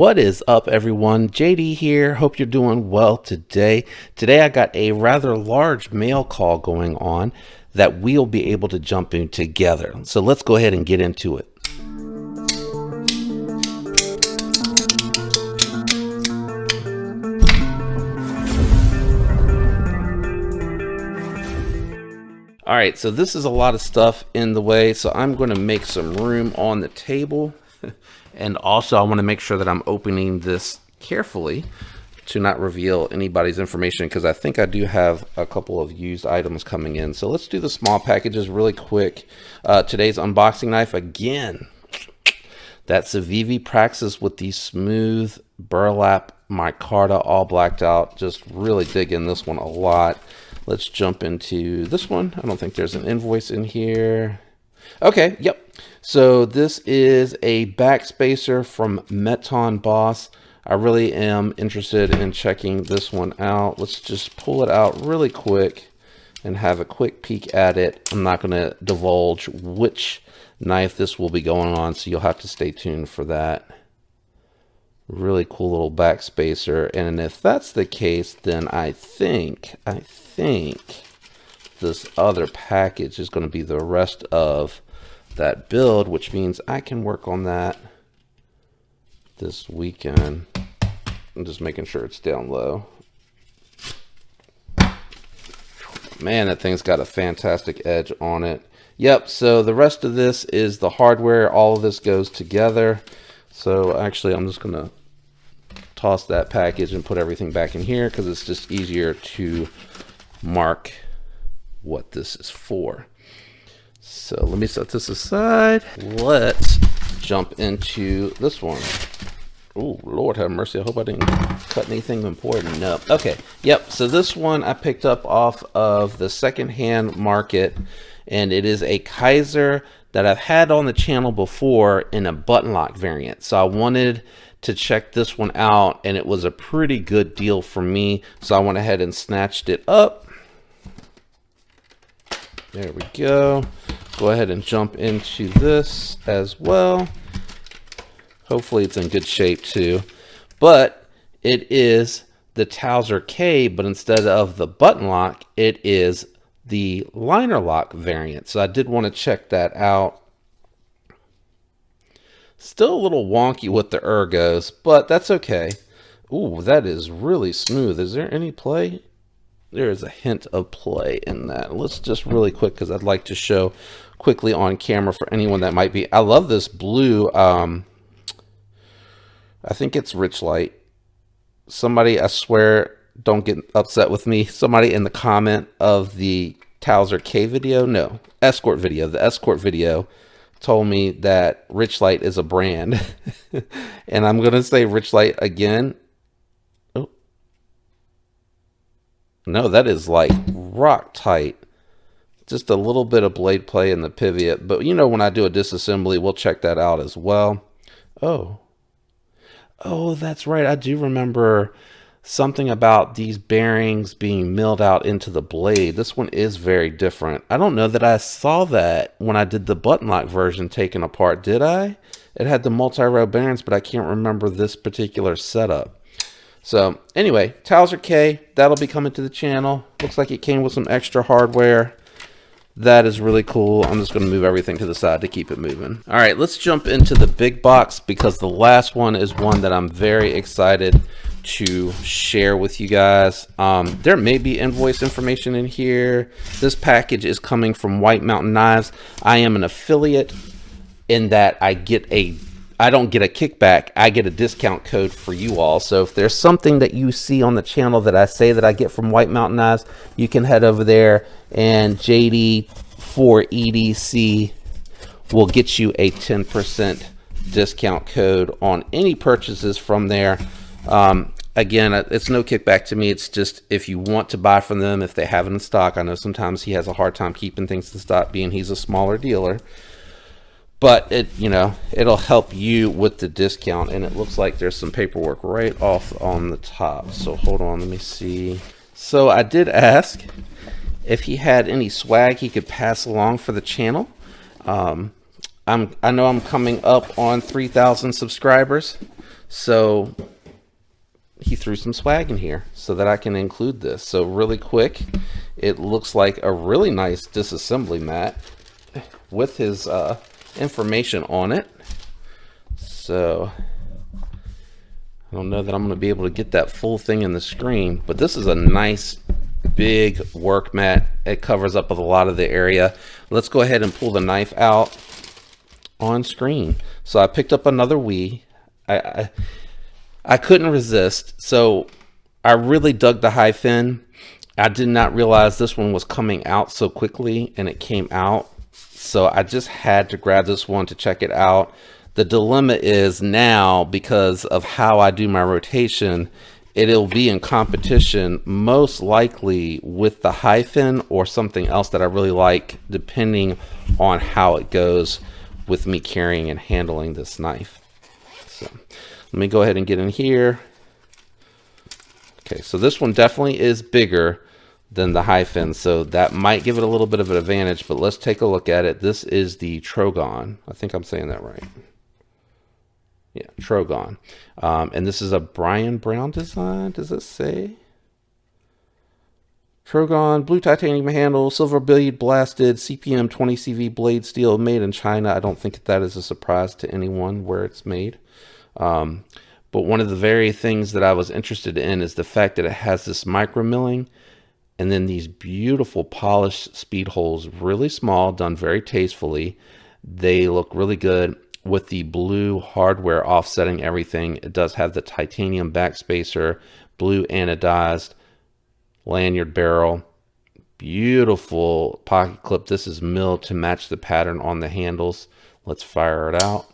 What is up, everyone? JD here. Hope you're doing well today. Today I got a rather large mail call going on that we'll be able to jump in together. So let's go ahead and get into it. All right, so this is a lot of stuff in the way, so I'm going to make some room on the table. And also I want to make sure that I'm opening this carefully to not reveal anybody's information, because I think I do have a couple of used items coming in. So let's do the small packages really quick. Today's unboxing knife, again, that's a Civivi Praxis with the smooth burlap micarta, all blacked out. Just really digging this one a lot. Let's jump into this one. I don't think there's an invoice in here. Okay, yep. So this is a backspacer from Meton Boss. I really am interested in checking this one out. Let's just pull it out really quick and have a quick peek at it. I'm not going to divulge which knife this will be going on, so you'll have to stay tuned for that. Really cool little backspacer. And if that's the case, then I think this other package is going to be the rest of that build, which means I can work on that this weekend. I'm just making sure it's down low. Man, that thing's got a fantastic edge on it. Yep, so the rest of this is the hardware. All of this goes together. So actually, I'm just gonna toss that package and put everything back in here because it's just easier to mark what this is for. So let me set this aside. Let's jump into this one. Oh, Lord have mercy. I hope I didn't cut anything important. No. Okay. Yep. So this one I picked up off of the secondhand market, and it is a Kizer that I've had on the channel before in a button lock variant. So I wanted to check this one out, and it was a pretty good deal for me. So I went ahead and snatched it up. There we go. Go ahead and jump into this as well. Hopefully it's in good shape too. But it is the Towser K, but instead of the button lock, it is the liner lock variant. So I did want to check that out. Still a little wonky with the ergos, but that's okay. Ooh, that is really smooth. Is there any play? There is a hint of play in that. Let's just really quick, because I'd like to show quickly on camera for anyone that might be. I love this blue. I think it's Richlite. Somebody, I swear, don't get upset with me. Somebody in the comment of the Towser K video, no, Escort video, the Escort video, told me that Richlite is a brand. And I'm going to say Richlite again. No, that is like rock tight. Just a little bit of blade play in the pivot. But you know, when I do a disassembly, we'll check that out as well. Oh, that's right. I do remember something about these bearings being milled out into the blade. This one is very different. I don't know that I saw that when I did the button lock version taken apart. Did I? It had the multi-row bearings, but I can't remember this particular setup. So anyway, Towser K, that'll be coming to the channel. Looks like it came with some extra hardware. That is really cool. I'm just going to move everything to the side to keep it moving. All right, let's jump into the big box, because the last one is one that I'm very excited to share with you guys. There may be invoice information in here. This package is coming from White Mountain Knives. I am an affiliate in that I don't get a kickback, I get a discount code for you all. So if there's something that you see on the channel that I say that I get from White Mountain Knives, you can head over there, and JD4EDC will get you a 10% discount code on any purchases from there. Again, it's no kickback to me. It's just if you want to buy from them, if they have it in stock. I know sometimes he has a hard time keeping things in stock, being he's a smaller dealer. But it'll help you with the discount. And it looks like there's some paperwork right off on the top. So hold on, let me see. So I did ask if he had any swag he could pass along for the channel. I know I'm coming up on 3,000 subscribers. So he threw some swag in here so that I can include this. So really quick, it looks like a really nice disassembly mat with his information on it. So I don't know that I'm going to be able to get that full thing in the screen, but this is a nice big work mat. It covers up a lot of the area. Let's go ahead and pull the knife out on screen. So I picked up another Wii. I couldn't resist. So I really dug the Hi-Fin. I did not realize this one was coming out so quickly, and it came out. So I just had to grab this one to check it out. The dilemma is now, because of how I do my rotation, it'll be in competition most likely with the Hi-Fin or something else that I really like, depending on how it goes with me carrying and handling this knife. So let me go ahead and get in here. Okay, so this one definitely is bigger than the Hi-Fin, so that might give it a little bit of an advantage, but let's take a look at it. This is the Trogon. I think I'm saying that right. Yeah, Trogon. And this is a Brian Brown design. Does it say? Trogon, blue titanium handle, silver blade blasted, CPM 20 CV blade steel, made in China. I don't think that is a surprise to anyone where it's made. But one of the very things that I was interested in is the fact that it has this micro milling and then these beautiful polished speed holes, really small, done very tastefully. They look really good. With the blue hardware offsetting everything, it does have the titanium backspacer, blue anodized lanyard barrel, beautiful pocket clip. This is milled to match the pattern on the handles. Let's fire it out.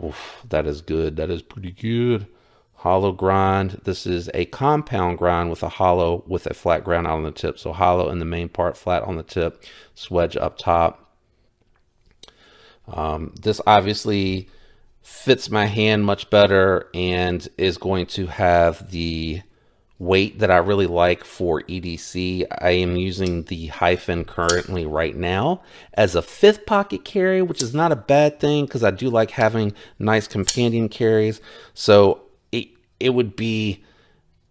Oof, that is good. That is pretty good. Hollow grind. This is a compound grind with a hollow with a flat ground out on the tip. So hollow in the main part, flat on the tip, swedge up top. This obviously fits my hand much better and is going to have the weight that I really like for EDC. I am using the Hi-Fin currently right now as a 5th pocket carry, which is not a bad thing because I do like having nice companion carries. So it would be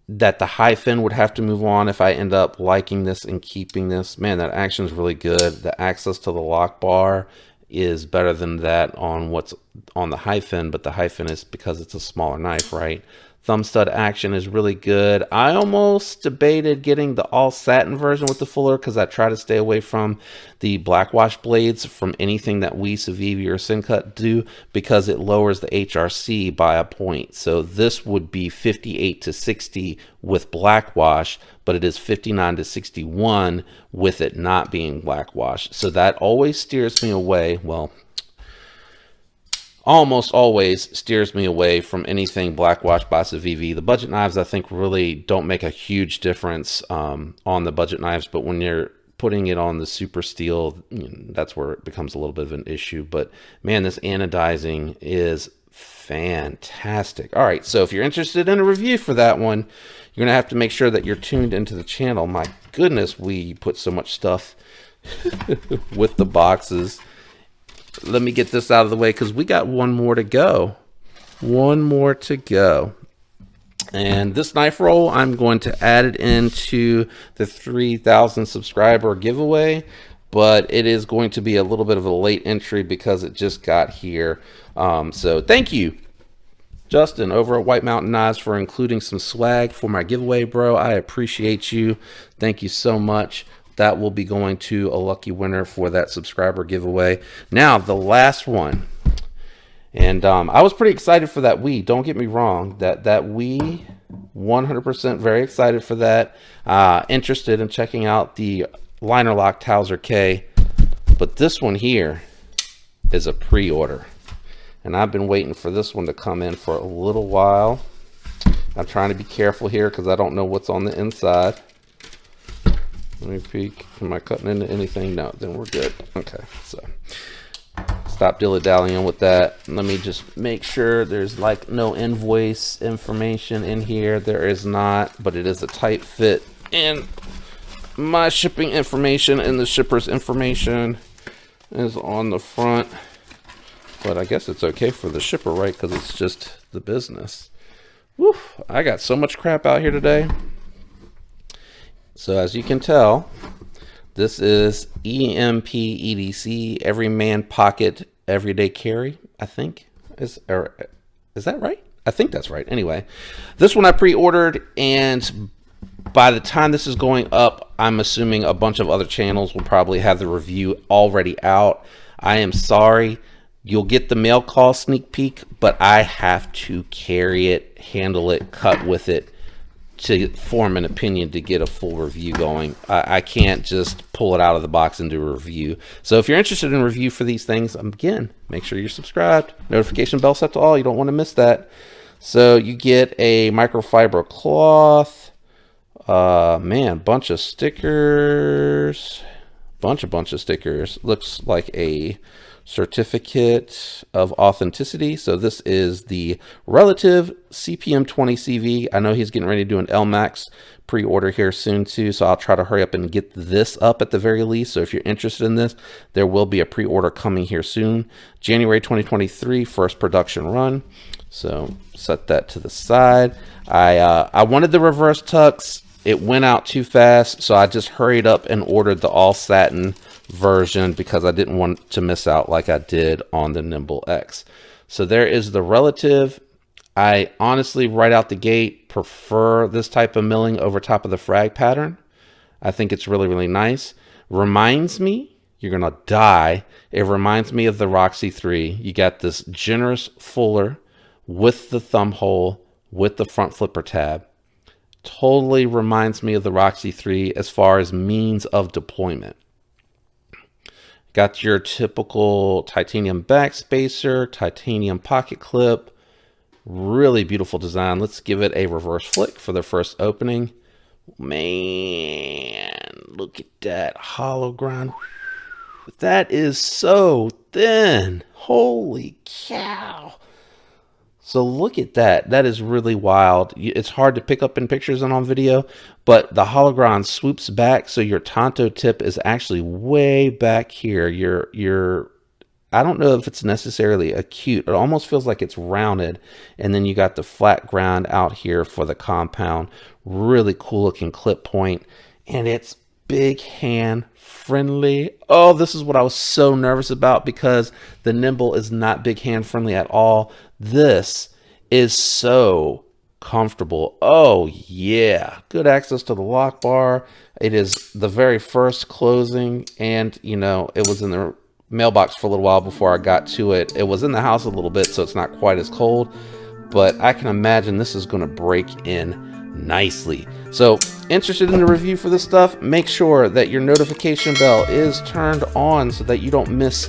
that the Hi-Fin would have to move on if I end up liking this and keeping this. Man, that action is really good. The access to the lock bar is better than that on what's on the Hi-Fin, but the Hi-Fin is because it's a smaller knife, right? Thumb stud action is really good. I almost debated getting the all satin version with the fuller because I try to stay away from the blackwash blades from anything that we, Civivi or Sencut do, because it lowers the HRC by a point. So this would be 58 to 60 with blackwash, but it is 59 to 61 with it not being blackwash. So that always steers me away. Well, almost always steers me away from anything blackwash by Civivi. The budget knives, I think, really don't make a huge difference on the budget knives, but when you're putting it on the super steel, that's where it becomes a little bit of an issue. But man, this anodizing is fantastic. All right, so if you're interested in a review for that one, you're gonna have to make sure that you're tuned into the channel. My goodness, we put so much stuff with the boxes. Let me get this out of the way because we got one more to go. One more to go. And this knife roll, I'm going to add it into the 3,000 subscriber giveaway, but it is going to be a little bit of a late entry because it just got here. So thank you, Justin, over at White Mountain Knives, for including some swag for my giveaway, bro. I appreciate you. Thank you so much. That will be going to a lucky winner for that subscriber giveaway. Now, the last one. And I was pretty excited for that Wii. Don't get me wrong. That Wii, 100% very excited for that. Interested in checking out the Liner Lock Towser K. But this one here is a pre-order. And I've been waiting for this one to come in for a little while. I'm trying to be careful here because I don't know what's on the inside. Let me peek. Am I cutting into anything? No, then we're good. Okay, so stop dilly-dallying with that. Let me just make sure there's like no invoice information in here. There is not, but it is a tight fit. And my shipping information and the shipper's information is on the front. But I guess it's okay for the shipper, right? Because it's just the business. Woo, I got so much crap out here today. So as you can tell, this is EMP EDC, Everyman Pocket Everyday Carry, I think. Is that right? I think that's right. Anyway, this one I pre-ordered, and by the time this is going up, I'm assuming a bunch of other channels will probably have the review already out. I am sorry. You'll get the mail call sneak peek, but I have to carry it, handle it, cut with it to form an opinion to get a full review going. I can't just pull it out of the box and do a review. So if you're interested in a review for these things, again, make sure you're subscribed. Notification bell set to all. You don't want to miss that. So you get a microfiber cloth. Man, bunch of stickers. Bunch of stickers. Looks like a certificate of authenticity. So this is the Relative CPM20CV. I know he's getting ready to do an LMAX pre-order here soon too, so I'll try to hurry up and get this up at the very least. So if you're interested in this, there will be a pre-order coming here soon. January 2023, first production run. So set that to the side. I wanted the reverse tux. It went out too fast, so I just hurried up and ordered the all satin version because I didn't want to miss out like I did on the Nimble X. So there is the Relative. I honestly, right out the gate, prefer this type of milling over top of the frag pattern. I think it's really, really nice. Reminds me, you're gonna die. It reminds me of the Roxy 3. You got this generous fuller with the thumb hole, with the front flipper tab. Totally reminds me of the Roxy 3 as far as means of deployment. Got your typical titanium backspacer, titanium pocket clip. Really beautiful design. Let's give it a reverse flick for the first opening. Man, look at that hollow grind. That is so thin. Holy cow. So look at that. That is really wild. It's hard to pick up in pictures and on video, but the hollow grind swoops back, so your tanto tip is actually way back here. I don't know if it's necessarily acute. It almost feels like it's rounded, and then you got the flat grind out here for the compound. Really cool looking clip point, and it's big hand friendly. Oh, this is what I was so nervous about because the Nimble is not big hand friendly at all. This is so comfortable. Oh yeah, good access to the lock bar. It is the very first closing, and you know, it was in the mailbox for a little while before I got to it. It was in the house a little bit, so it's not quite as cold, but I can imagine this is going to break in nicely. So interested in the review for this stuff, make sure that your notification bell is turned on so that you don't miss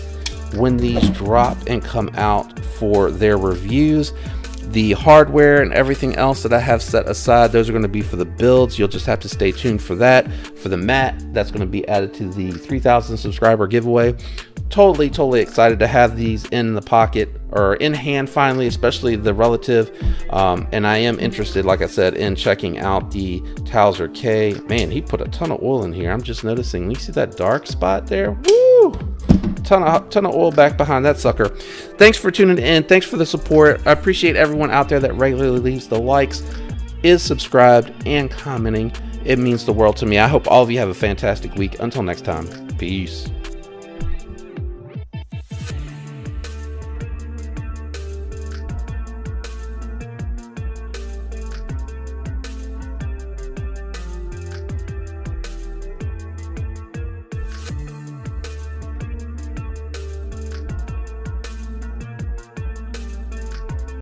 when these drop and come out for their reviews. The hardware and everything else that I have set aside, those are going to be for the builds. You'll just have to stay tuned for that. For the mat, that's going to be added to the 3,000 subscriber giveaway. Totally excited to have these in the pocket or in hand finally, especially the Relative. And I am interested, like I said, in checking out the Towser K. Man, he put a ton of oil in here. I'm just noticing. You see that dark spot there? Woo! Ton of oil back behind that sucker. Thanks for tuning in. Thanks for the support. I appreciate everyone out there that regularly leaves the likes, is subscribed, and commenting. It means the world to me. I hope all of you have a fantastic week. Until next time, peace.